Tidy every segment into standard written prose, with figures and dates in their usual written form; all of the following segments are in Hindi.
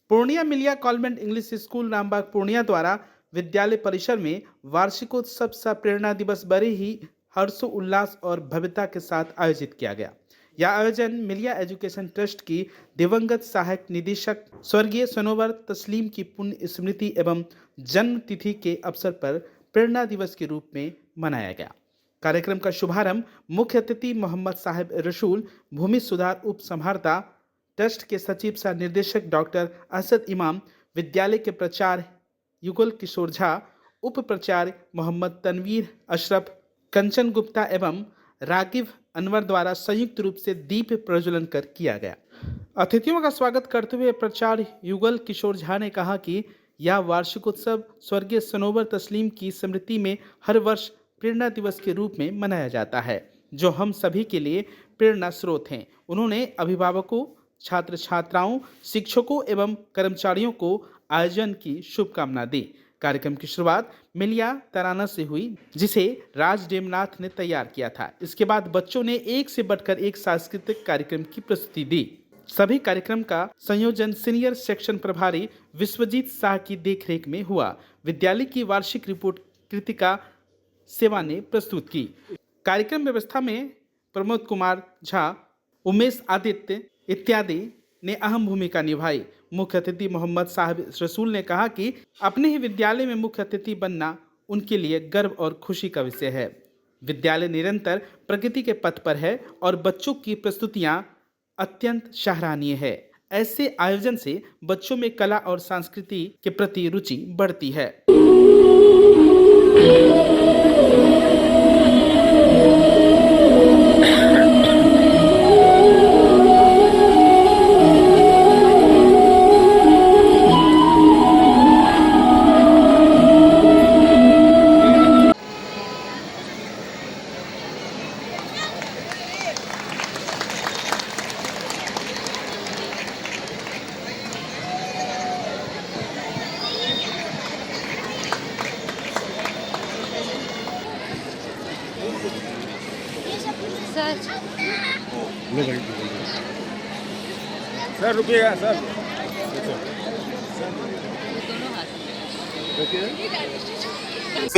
पूर्णिया मिलिया convent English school Rambagh Purnia द्वारा विद्यालय परिसर में वार्षिकोत्सव सह प्रेरणा दिवस बड़े ही हर्षोल्लास और भव्यता के साथ आयोजित किया गया। यह आयोजन मिलिया एजुकेशन ट्रस्ट की दिवंगत सहायक निदेशक स्वर्गीय सनोवर तस्लीम की पुण्य स्मृति एवं जन्म तिथि के अवसर पर प्रेरणा दिवस के रूप में मनाया गया। कार्यक्रम का शुभारंभ मुख्य अतिथि मोहम्मद साहिब रसूल, भूमि सुधार उप संहारता ट्रस्ट के सचिव सह निर्देशक डॉक्टर असद इमाम, विद्यालय के प्राचार्य युगल किशोर झा, उप प्राचार्य मोहम्मद तनवीर अशरफ, कंचन गुप्ता एवं रागिब अनवर द्वारा संयुक्त रूप से दीप प्रज्वलन कर किया गया। अतिथियों का स्वागत करते हुए प्राचार्य युगल किशोर झा ने कहा कि यह वार्षिकोत्सव स्वर्गीय सनोवर तस्लीम की स्मृति में हर वर्ष प्रेरणा दिवस के रूप में मनाया जाता है, जो हम सभी के लिए प्रेरणा स्रोत हैं। उन्होंने अभिभावकों, छात्र छात्राओं, शिक्षकों एवं कर्मचारियों को आयोजन की शुभकामना दी। कार्यक्रम की शुरुआत मिलिया तराना से हुई, जिसे राज डेमनाथ ने तैयार किया था। इसके बाद बच्चों ने एक से बढ़कर एक सांस्कृतिक कार्यक्रम की प्रस्तुति दी। सभी कार्यक्रम का संयोजन सीनियर सेक्शन प्रभारी विश्वजीत शाह की देखरेख में हुआ। विद्यालय की वार्षिक रिपोर्ट कृतिका सेवा ने प्रस्तुत की। कार्यक्रम व्यवस्था में प्रमोद कुमार झा, उमेश आदित्य इत्यादि ने अहम भूमिका निभाई। मुख्य अतिथि मोहम्मद साहिब रसूल ने कहा कि अपने ही विद्यालय में मुख्य अतिथि बनना उनके लिए गर्व और खुशी का विषय है। विद्यालय निरंतर प्रगति के पथ पर है और बच्चों की प्रस्तुतियां अत्यंत सराहनीय है। ऐसे आयोजन से बच्चों में कला और संस्कृति के प्रति रुचि बढ़ती है। Sir रुकिएगा sir.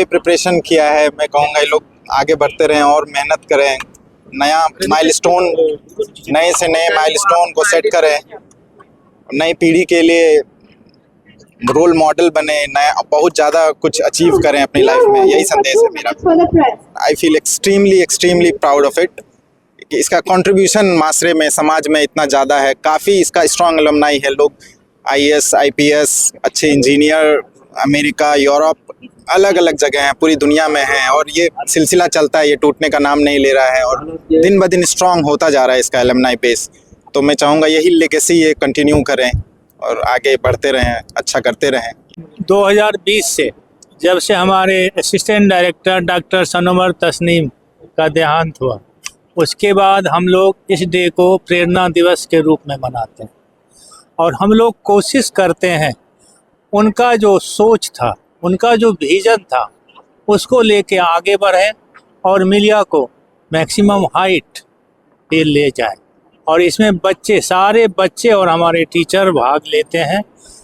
प्रिपरेशन किया है, मैं कहूँगा ये लोग आगे बढ़ते रहें और मेहनत करें, नया माइलस्टोन, नए से नए माइलस्टोन को सेट करें, नई पीढ़ी के लिए रोल मॉडल बने, नया बहुत ज़्यादा कुछ अचीव करें अपनी लाइफ में। यही संदेश है मेरा। I feel extremely proud of it कि इसका कंट्रीब्यूशन माशरे में, समाज में इतना ज़्यादा है। काफ़ी इसका स्ट्रॉन्ग अलुमनाई है। लोग IAS, IPS, अच्छे इंजीनियर अमेरिका, यूरोप, अलग अलग जगह हैं, पूरी दुनिया में हैं और ये सिलसिला चलता है, ये टूटने का नाम नहीं ले रहा है और दिन ब दिन स्ट्रॉन्ग होता जा रहा है इसका अलुमनाई बेस। तो मैं चाहूँगा यही लेगेसी ये कंटिन्यू करें और आगे बढ़ते रहें, अच्छा करते रहें। 2020 से जब से हमारे असिस्टेंट डायरेक्टर डॉक्टर सनोवर तस्लीम का देहांत हुआ, उसके बाद हम लोग इस डे को प्रेरणा दिवस के रूप में मनाते हैं और हम लोग कोशिश करते हैं उनका जो सोच था, उनका जो विजन था, उसको लेके आगे बढ़ें और मिलिया को मैक्सिमम हाइट पे ले जाए। और इसमें बच्चे, सारे बच्चे और हमारे टीचर भाग लेते हैं।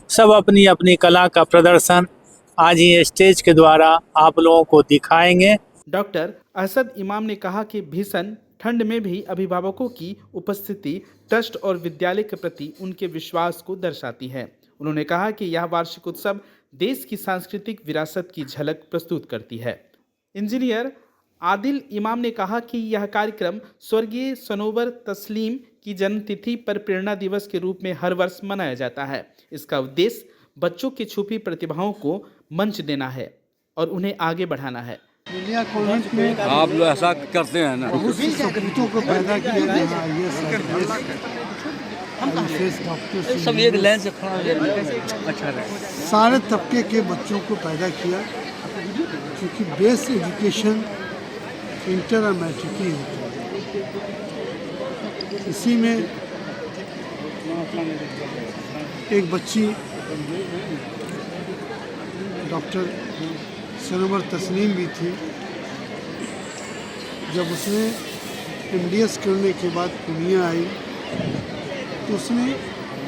सब अपनी अपनी कला का प्रदर्शन आज ये स्टेज के द्वारा आप लोगों को दिखाएंगे। डॉक्टर असद इमाम ने कहा कि भीषण ठंड में भी अभिभावकों की उपस्थिति ट्रस्ट और विद्यालय के प्रति उनके विश्वास को दर्शाती है। उन्होंने कहा कि यह वार्षिक उत्सव देश की सांस्कृतिक विरासत की झलक प्रस्तुत करती है। इंजीनियर आदिल इमाम ने कहा कि यह कार्यक्रम स्वर्गीय सनोवर तस्लीम की जन्मतिथि पर प्रेरणा दिवस के रूप में हर वर्ष मनाया जाता है। इसका उद्देश्य बच्चों की छुपी प्रतिभाओं को मंच देना है और उन्हें आगे बढ़ाना है। मिलिया कॉन्वेंट में आप लोग ऐसा करते हैं ना, बहुत सी सपूतों को पैदा किया सब एक लाइन से खड़ा हो जाए, अच्छा रहे। सारे तबके के बच्चों को पैदा किया, क्योंकि बेस एजुकेशन इंटर और मैट्रिक ही होता है। इसी में एक बच्ची डॉक्टर सनोवर तस्लीम भी थी। जब उसने MDS करने के बाद पूर्णिया आई तो उसने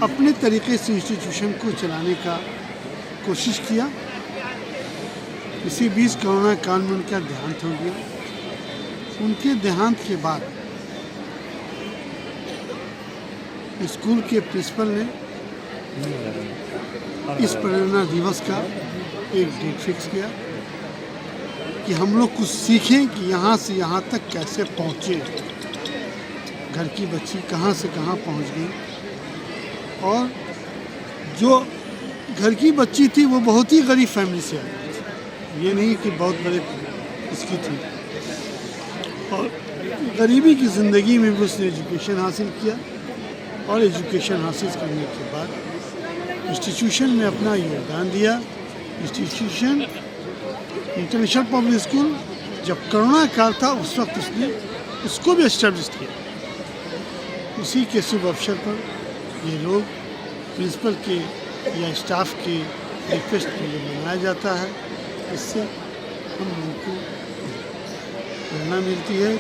अपने तरीके से इंस्टीट्यूशन को चलाने का कोशिश किया। इसी बीच कोरोना काल में उनका देहांत हो गया। उनके देहांत के बाद स्कूल के प्रिंसिपल ने इस प्रेरणा दिवस का एक डेट फिक्स किया कि हम लोग कुछ सीखें कि यहाँ से यहाँ तक कैसे पहुँचे। घर की बच्ची कहाँ से कहाँ पहुँच गई, और जो घर की बच्ची थी वो बहुत ही गरीब फैमिली से आई, ये नहीं कि बहुत बड़े इसकी थी, और गरीबी की ज़िंदगी में भी उसने एजुकेशन हासिल किया। और एजुकेशन हासिल करने के बाद इंस्टीट्यूशन में अपना योगदान दिया। इंस्टीट्यूशन इंटरनेशनल पब्लिक स्कूल जब कोरोना काल था उस वक्त उसने उसको भी एस्टेब्लिश किया। उसी के शुभ अवसर पर ये लोग प्रिंसिपल के या स्टाफ के रिक्वेस्ट के लिए मनाया जाता है। इससे हम लोगों को प्रेरणा मिलती है।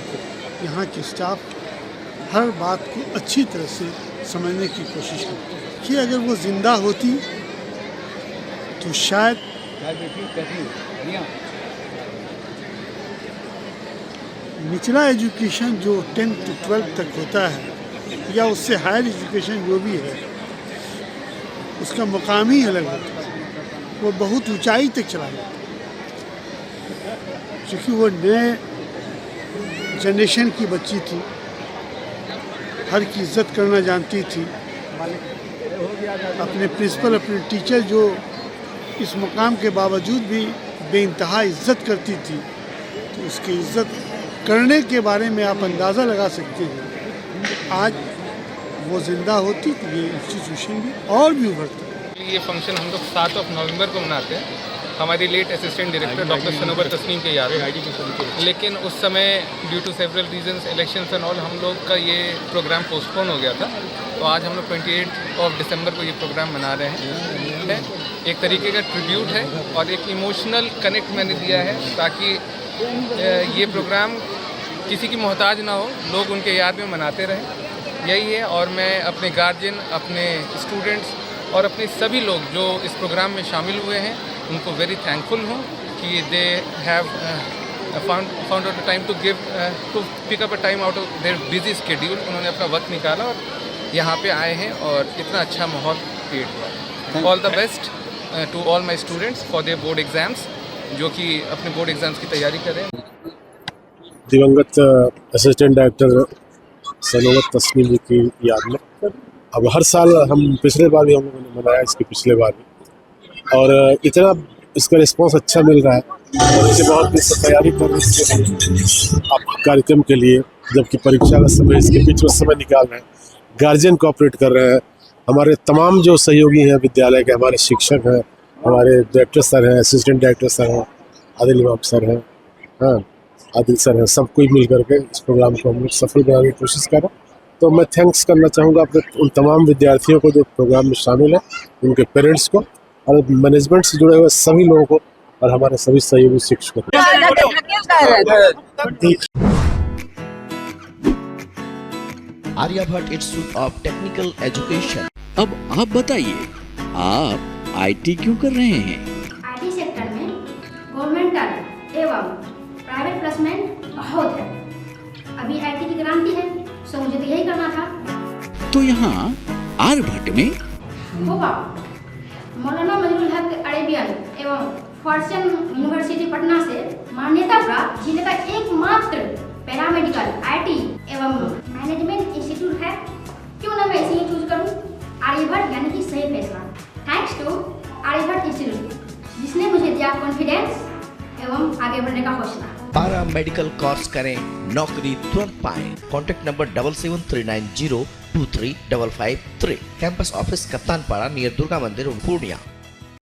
यहाँ के स्टाफ हर बात को अच्छी तरह से समझने की कोशिश करते हैं कि अगर वो ज़िंदा होती तो शायद निचला एजुकेशन जो 10 to 12 तक होता है या उससे हायर एजुकेशन जो भी है उसका मुकाम ही अलग होता है, वो बहुत ऊंचाई तक चला जाता है। क्योंकि वो नए जनरेशन की बच्ची थी, हर की इज्जत करना जानती थी। अपने प्रिंसिपल, अपने टीचर जो इस मुकाम के बावजूद भी बेइंतहा इज्जत करती थी, तो उसकी इज्जत करने के बारे में आप अंदाज़ा लगा सकते हैं। आज वो ज़िंदा होती तो ये इंस्टीट्यूशन भी और भी उभरता। ये फंक्शन हम लोग 7 नवंबर को मनाते हैं, हमारी late assistant director doctor Sanobar Tasneem के याद है। लेकिन उस समय due to several reasons, elections and all, हम लोग का ये प्रोग्राम पोस्टपोन हो गया था। तो आज हम लोग 28 दिसंबर को ये प्रोग्राम मना रहे हैं। एक तरीके का ट्रिब्यूट है और एक इमोशनल कनेक्ट मैंने दिया है ताकि ये प्रोग्राम किसी की मोहताज ना हो, लोग उनके याद में मनाते रहें, यही है। और मैं अपने गार्जियन, अपने स्टूडेंट्स और अपने सभी लोग जो इस प्रोग्राम में शामिल हुए हैं उनको वेरी थैंकफुल हूँ कि they have found out time to pick up a time out of their busy schedule. उन्होंने अपना वक्त निकाला और यहाँ पे आए हैं और इतना अच्छा माहौल क्रिएट हुआ। All the best to all my students for their board exams, जो कि अपने बोर्ड एग्ज़ाम्स की तैयारी कर रहे हैं। दिवंगत असिस्टेंट डायरेक्टर सनोवर तस्नीम जी की याद में अब हर साल हम, पिछले बार भी हम लोगों ने मनाया, इसके पिछले बार भी, और इतना इसका रिस्पांस अच्छा मिल रहा है। और इसे बहुत दिन से तैयारी कर रहे हैं आप कार्यक्रम के लिए, जबकि परीक्षा का समय, इसके बीच में समय निकाल रहे हैं। गार्जियन कोऑपरेट कर रहे हैं, हमारे तमाम जो सहयोगी हैं विद्यालय के, हमारे शिक्षक हैं, हमारे डायरेक्टर सर हैं, असिस्टेंट डायरेक्टर सर हैं, आदिल इमाम सर हैं, हाँ आदिल सर हैं, सब कोई मिल करके इस प्रोग्राम को हम लोग सफल बनाने की कोशिश कर रहे हैं। तो मैं थैंक्स करना चाहूँगा अपने उन तमाम विद्यार्थियों को जो प्रोग्राम में शामिल हैं, उनके पेरेंट्स को और मैनेजमेंट से जुड़े हुए सभी लोगों को और हमारे सभी सहयोगी शिक्षकों को। Aryabhatta institute of technical education. अब आप बताइए, आप आईटी क्यों कर रहे हैं? आईटी सेक्टर में गवर्नमेंटल एवं प्राइवेट प्लेसमेंट बहुत है। अभी आईटी की क्रांति है, सो मुझे तो यही करना था। तो यहाँ आर्यभट्ट में होगा मौलाना मजरूल हक अरेबियन एवं फॉर्च्यून यूनिवर्सिटी पटना से मान्यता प्राप्त जिले का एकमात्र पैरामेडिकल आईटी एवं मैनेजमेंट इंस्टीट्यूट है। क्यों ना मैं इसे ही चूज करूं? आर्यभट्ट यानी कि सही फैसला। थैंक्स टू आर्यभट्ट इंस्टीट्यूट जिसने मुझे दिया कॉन्फिडेंस एवं आगे बढ़ने का हौसला। पारा मेडिकल कोर्स करें, नौकरी तुरंत पाएं। Contact number 7739023553। Campus office Kaptanpara near Durga मंदिर पूर्णिया।